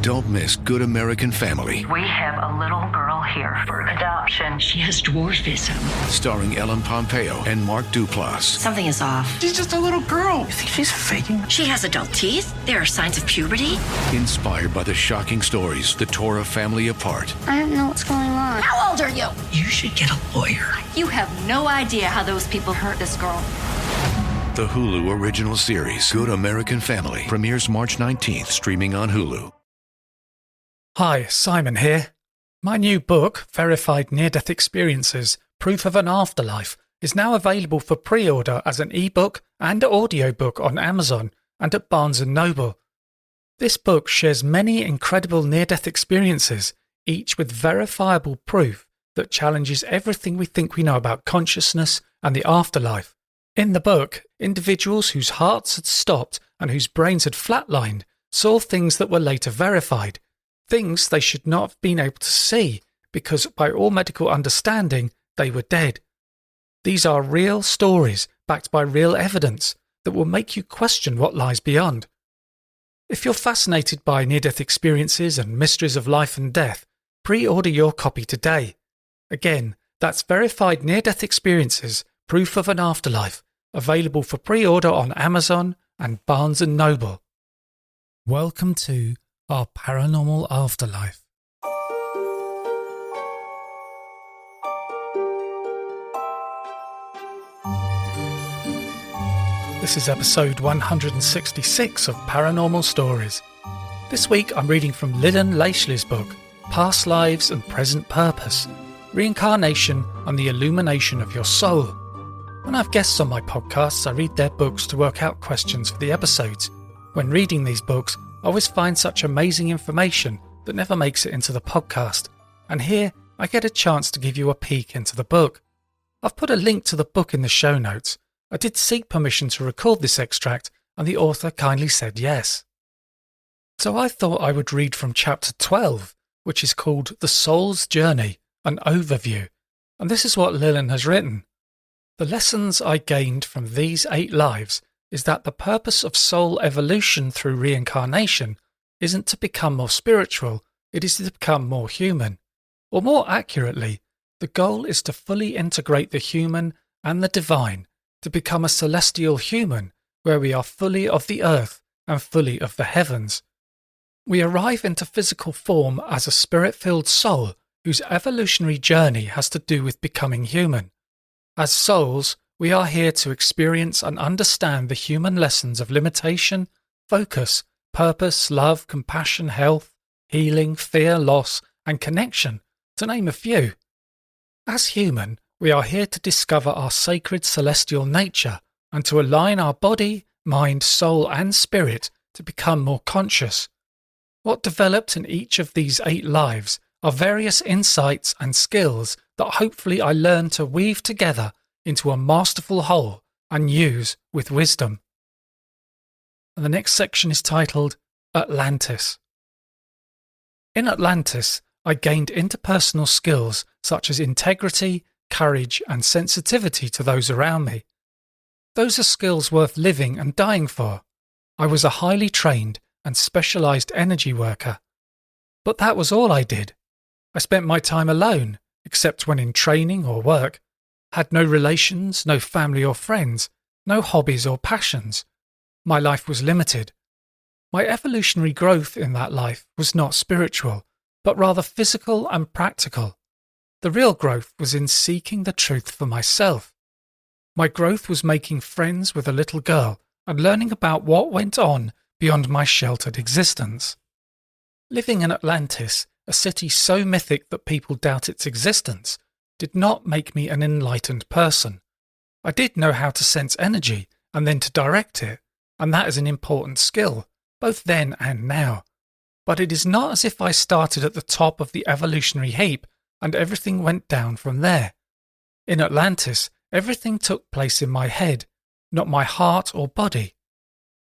Don't miss Good American Family. We have a little girl here for adoption. She has dwarfism. Starring Ellen Pompeo and Mark Duplass. Something is off. She's just a little girl. You think she's faking? She has adult teeth. There are signs of puberty. Inspired by the shocking stories that tore a family apart. I don't know what's going on. How old are you? You should get a lawyer. You have no idea how those people hurt this girl. The Hulu original series, Good American Family, premieres March 19th, streaming on Hulu. Hi, Simon here. My new book, Verified Near-Death Experiences, Proof of an Afterlife, is now available for pre-order as an ebook and audiobook on Amazon and at Barnes & Noble. This book shares many incredible near-death experiences, each with verifiable proof that challenges everything we think we know about consciousness and the afterlife. In the book, individuals whose hearts had stopped and whose brains had flatlined saw things that were later verified, things they should not have been able to see because, by all medical understanding, they were dead. These are real stories backed by real evidence that will make you question what lies beyond. If you're fascinated by near-death experiences and mysteries of life and death, pre-order your copy today. Again, that's Verified Near-Death Experiences, Proof of an Afterlife, available for pre-order on Amazon and Barnes & Noble. Welcome to our paranormal afterlife. This is episode 166 of Paranormal Stories. This week I'm reading from Lilan Laishley's book, Past Lives and Present Purpose, Reincarnation and the Illumination of Your Soul. When I have guests on my podcasts, I read their books to work out questions for the episodes. When reading these books, I always find such amazing information that never makes it into the podcast, and here I get a chance to give you a peek into the book. I've put a link to the book in the show notes. I did seek permission to record this extract, and the author kindly said yes. So I thought I would read from chapter 12, which is called The Soul's Journey, an Overview, and this is what Lilan has written. The lessons I gained from these 8 lives is that the purpose of soul evolution through reincarnation isn't to become more spiritual, it is to become more human. Or more accurately, the goal is to fully integrate the human and the divine, to become a celestial human where we are fully of the earth and fully of the heavens. We arrive into physical form as a spirit-filled soul whose evolutionary journey has to do with becoming human. As souls, we are here to experience and understand the human lessons of limitation, focus, purpose, love, compassion, health, healing, fear, loss, and connection, to name a few. As human, we are here to discover our sacred celestial nature and to align our body, mind, soul, and spirit to become more conscious. What developed in each of these 8 lives are various insights and skills that hopefully I learn to weave together into a masterful whole and use with wisdom. And the next section is titled Atlantis. In Atlantis, I gained interpersonal skills such as integrity, courage, and sensitivity to those around me. Those are skills worth living and dying for. I was a highly trained and specialized energy worker. But that was all I did. I spent my time alone, except when in training or work, had no relations, no family or friends, no hobbies or passions. My life was limited. My evolutionary growth in that life was not spiritual, but rather physical and practical. The real growth was in seeking the truth for myself. My growth was making friends with a little girl and learning about what went on beyond my sheltered existence. Living in Atlantis, a city so mythic that people doubt its existence, did not make me an enlightened person. I did know how to sense energy and then to direct it, and that is an important skill, both then and now. But it is not as if I started at the top of the evolutionary heap and everything went down from there. In Atlantis, everything took place in my head, not my heart or body.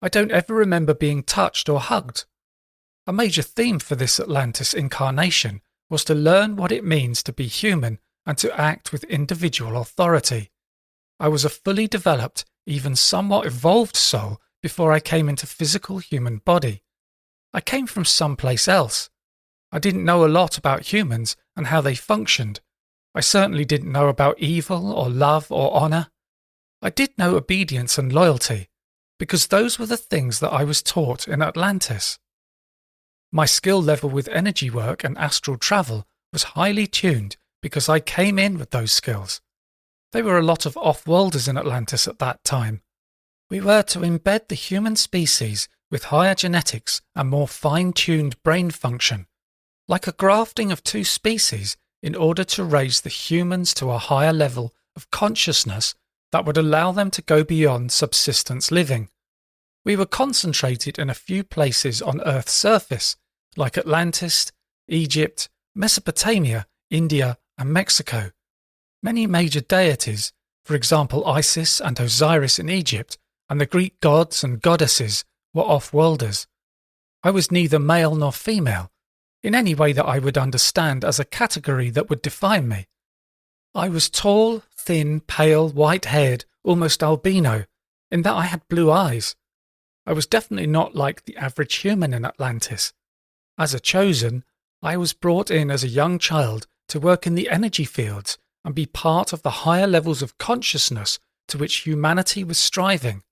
I don't ever remember being touched or hugged. A major theme for this Atlantis incarnation was to learn what it means to be human and to act with individual authority. I was a fully developed, even somewhat evolved soul before I came into physical human body. I came from someplace else. I didn't know a lot about humans and how they functioned. I certainly didn't know about evil or love or honour. I did know obedience and loyalty, because those were the things that I was taught in Atlantis. My skill level with energy work and astral travel was highly tuned because I came in with those skills. There were a lot of off-worlders in Atlantis at that time. We were to embed the human species with higher genetics and more fine-tuned brain function, like a grafting of two species in order to raise the humans to a higher level of consciousness that would allow them to go beyond subsistence living. We were concentrated in a few places on Earth's surface, like Atlantis, Egypt, Mesopotamia, India, and Mexico. Many major deities, for example Isis and Osiris in Egypt, and the Greek gods and goddesses were off-worlders. I was neither male nor female, in any way that I would understand as a category that would define me. I was tall, thin, pale, white-haired, almost albino, in that I had blue eyes. I was definitely not like the average human in Atlantis. As a chosen, I was brought in as a young child to work in the energy fields and be part of the higher levels of consciousness to which humanity was striving.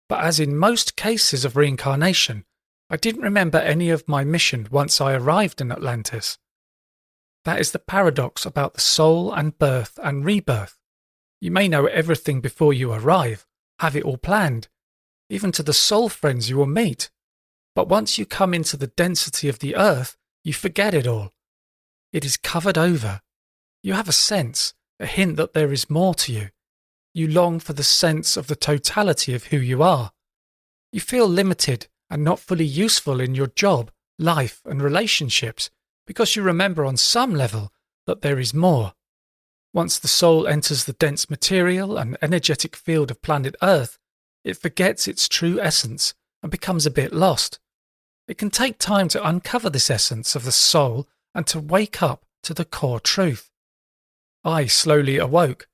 But as in most cases of reincarnation, I didn't remember any of my mission once I arrived in Atlantis. That is the paradox about the soul and birth and rebirth. You may know everything before you arrive, have it all planned, even to the soul friends you will meet. But once you come into the density of the earth, you forget it all. It is covered over. You have a sense, a hint that there is more to you. You long for the sense of the totality of who you are. You feel limited and not fully useful in your job, life, and relationships because you remember on some level that there is more. Once the soul enters the dense material and energetic field of planet Earth, it forgets its true essence and becomes a bit lost. It can take time to uncover this essence of the soul and to wake up to the core truth. I slowly awoke,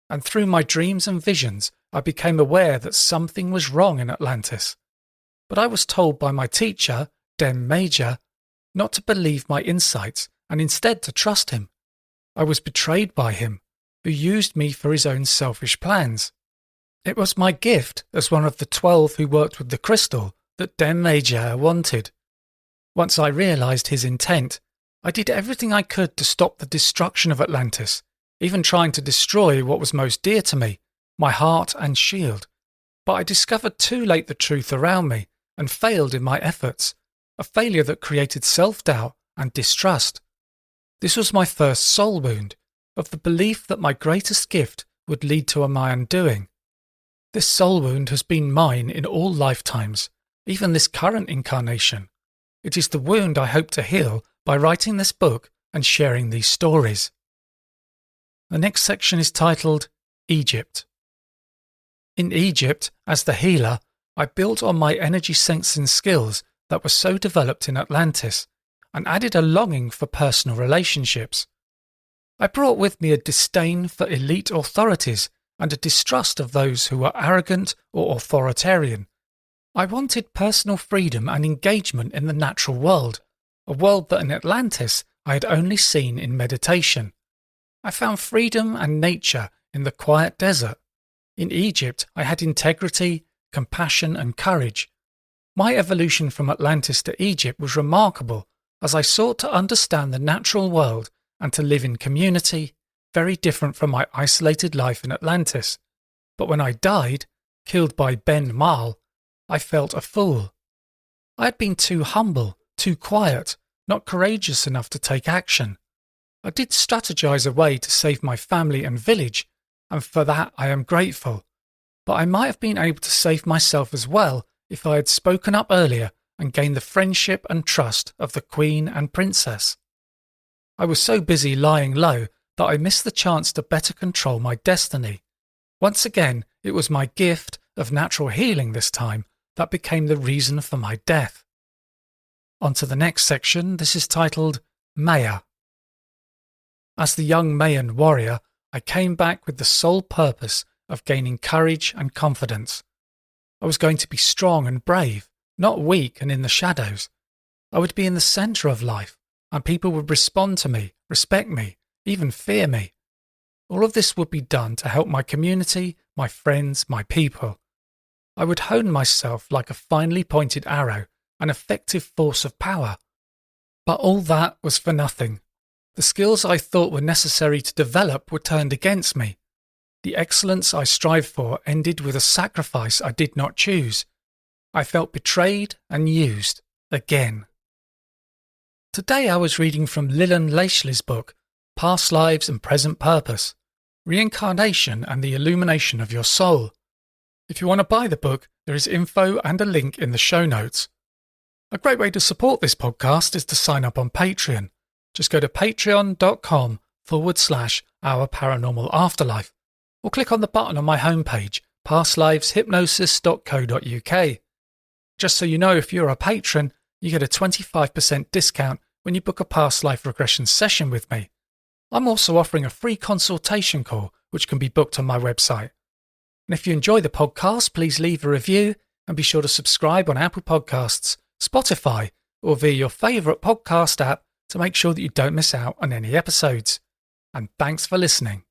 and through my dreams and visions I became aware that something was wrong in Atlantis. But I was told by my teacher, Dem Major, not to believe my insights and instead to trust him. I was betrayed by him, who used me for his own selfish plans. It was my gift as one of the 12 who worked with the crystal that Dem Major wanted. Once I realized his intent, I did everything I could to stop the destruction of Atlantis, even trying to destroy what was most dear to me, my heart and shield. But I discovered too late the truth around me and failed in my efforts, a failure that created self-doubt and distrust. This was my first soul wound, of the belief that my greatest gift would lead to my undoing. This soul wound has been mine in all lifetimes, even this current incarnation. It is the wound I hope to heal by writing this book and sharing these stories. The next section is titled Egypt. In Egypt, as the healer, I built on my energy sensing skills that were so developed in Atlantis and added a longing for personal relationships. I brought with me a disdain for elite authorities and a distrust of those who were arrogant or authoritarian. I wanted personal freedom and engagement in the natural world, a world that in Atlantis I had only seen in meditation. I found freedom and nature in the quiet desert. In Egypt, I had integrity, compassion, and courage. My evolution from Atlantis to Egypt was remarkable as I sought to understand the natural world and to live in community, very different from my isolated life in Atlantis. But when I died, killed by Ben Mal, I felt a fool. I had been too humble, too quiet, not courageous enough to take action. I did strategize a way to save my family and village, and for that I am grateful. But I might have been able to save myself as well if I had spoken up earlier and gained the friendship and trust of the Queen and Princess. I was so busy lying low that I missed the chance to better control my destiny. Once again, it was my gift of natural healing this time that became the reason for my death. On to the next section. This is titled Maya. As the young Mayan warrior, I came back with the sole purpose of gaining courage and confidence. I was going to be strong and brave, not weak and in the shadows. I would be in the centre of life, and people would respond to me, respect me, even fear me. All of this would be done to help my community, my friends, my people. I would hone myself like a finely pointed arrow, an effective force of power. But all that was for nothing. The skills I thought were necessary to develop were turned against me. The excellence I strived for ended with a sacrifice I did not choose. I felt betrayed and used again. Today I was reading from Lilan Laishley's book, Past Lives and Present Purpose, Reincarnation and the Illumination of Your Soul. If you want to buy the book, there is info and a link in the show notes. A great way to support this podcast is to sign up on Patreon. Just go to patreon.com/Our Paranormal Afterlife, or click on the button on my homepage, pastliveshypnosis.co.uk. Just so you know, if you're a patron, you get a 25% discount when you book a past life regression session with me. I'm also offering a free consultation call, which can be booked on my website. And if you enjoy the podcast, please leave a review and be sure to subscribe on Apple Podcasts, Spotify, or via your favourite podcast app to make sure that you don't miss out on any episodes. And thanks for listening.